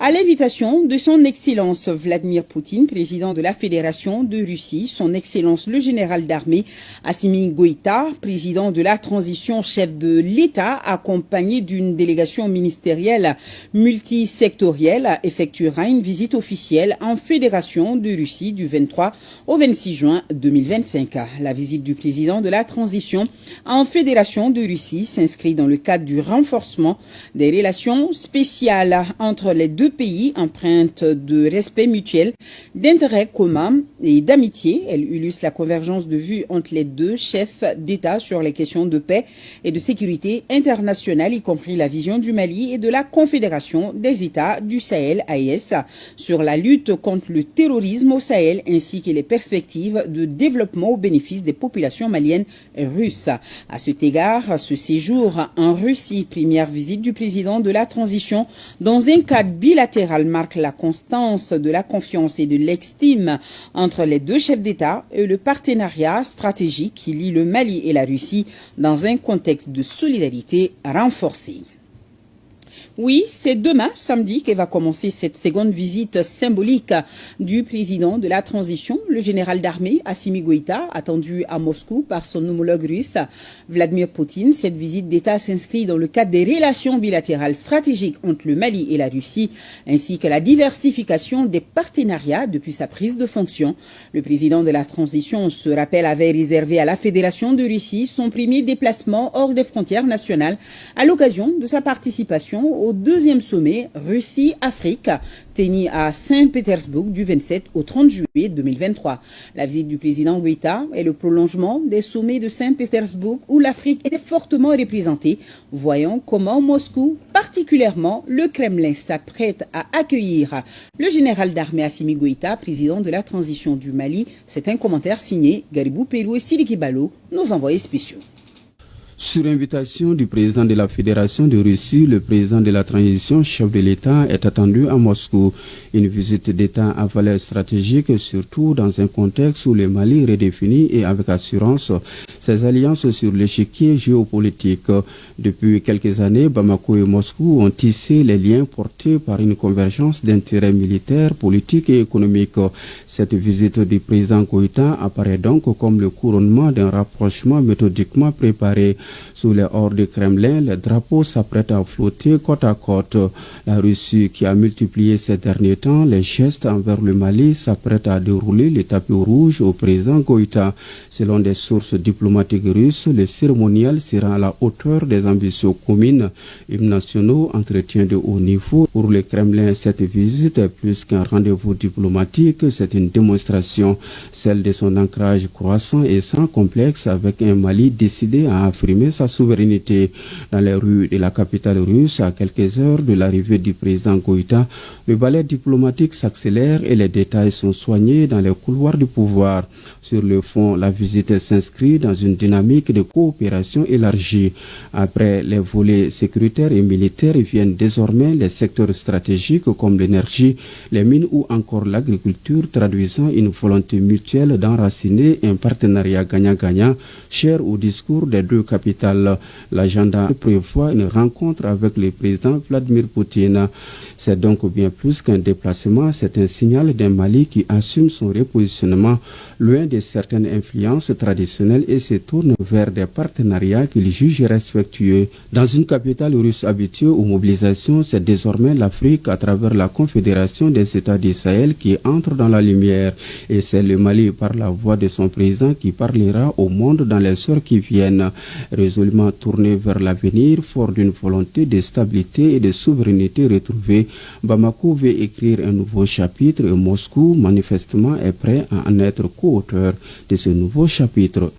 À l'invitation de son Excellence Vladimir Poutine, président de la Fédération de Russie, son Excellence le général d'armée Assimi Goïta, président de la transition, chef de l'État, accompagné d'une délégation ministérielle multisectorielle, effectuera une visite officielle en Fédération de Russie du 23 au 26 juin 2025. La visite du président de la transition en Fédération de Russie s'inscrit dans le cadre du renforcement des relations spéciales entre les deux pays, empreinte de respect mutuel, d'intérêt commun et d'amitié. Elle illustre la convergence de vues entre les deux chefs d'État sur les questions de paix et de sécurité internationale, y compris la vision du Mali et de la Confédération des États du Sahel, AES, sur la lutte contre le terrorisme au Sahel, ainsi que les perspectives de développement au bénéfice des populations maliennes et russes. À cet égard, ce séjour en Russie, première visite du président de la transition dans un cadre bilatéral, marque la constance de la confiance et de l'estime entre les deux chefs d'État et le partenariat stratégique qui lie le Mali et la Russie dans un contexte de solidarité renforcée. Oui, c'est demain, samedi, qu'elle va commencer cette seconde visite symbolique du président de la transition, le général d'armée Assimi Goïta, attendu à Moscou par son homologue russe Vladimir Poutine. Cette visite d'État s'inscrit dans le cadre des relations bilatérales stratégiques entre le Mali et la Russie, ainsi que la diversification des partenariats depuis sa prise de fonction. Le président de la transition, on se rappelle, avait réservé à la Fédération de Russie son premier déplacement hors des frontières nationales à l'occasion de sa participation au deuxième sommet Russie-Afrique tenu à Saint-Pétersbourg du 27 au 30 juillet 2023. La visite du président Goïta est le prolongement des sommets de Saint-Pétersbourg où l'Afrique était fortement représentée. Voyons comment Moscou, particulièrement le Kremlin, s'apprête à accueillir le général d'armée Assimi Goïta, président de la transition du Mali. C'est un commentaire signé Garibou Pérou et Sidiki Balo, nos envoyés spéciaux. Sur invitation du président de la Fédération de Russie, le président de la transition, chef de l'État, est attendu à Moscou. Une visite d'État à valeur stratégique, surtout dans un contexte où le Mali redéfinit et avec assurance ses alliances sur l'échiquier géopolitique. Depuis quelques années, Bamako et Moscou ont tissé les liens portés par une convergence d'intérêts militaires, politiques et économiques. Cette visite du président Goïta apparaît donc comme le couronnement d'un rapprochement méthodiquement préparé. Sous les hors du Kremlin, les drapeaux s'apprêtent à flotter côte à côte. La Russie, qui a multiplié ces derniers temps les gestes envers le Mali, s'apprête à dérouler le tapis rouge au président Goïta. Selon des sources diplomatiques russes, le cérémonial sera à la hauteur des ambitions communes, hymnes nationaux, entretiens de haut niveau. Pour le Kremlin, cette visite est plus qu'un rendez-vous diplomatique, c'est une démonstration, celle de son ancrage croissant et sans complexe avec un Mali décidé à affirmer sa souveraineté. Dans les rues de la capitale russe, à quelques heures de l'arrivée du président Goïta, le ballet diplomatique s'accélère et les détails sont soignés dans les couloirs du pouvoir. Sur le fond, la visite s'inscrit dans une dynamique de coopération élargie. Après les volets sécuritaires et militaires, viennent désormais les secteurs stratégiques comme l'énergie, les mines ou encore l'agriculture, traduisant une volonté mutuelle d'enraciner un partenariat gagnant-gagnant, cher au discours des deux capitales. L'agenda prévoit une rencontre avec le président Vladimir Poutine. C'est donc bien plus qu'un déplacement, c'est un signal d'un Mali qui assume son repositionnement loin de certaines influences traditionnelles et se tourne vers des partenariats qu'il juge respectueux. Dans une capitale russe habituée aux mobilisations, c'est désormais l'Afrique à travers la Confédération des États du Sahel qui entre dans la lumière. Et c'est le Mali par la voix de son président qui parlera au monde dans les heures qui viennent. Résolument tourné vers l'avenir, fort d'une volonté de stabilité et de souveraineté retrouvée, Bamako veut écrire un nouveau chapitre et Moscou, manifestement, est prêt à en être co-auteur de ce nouveau chapitre.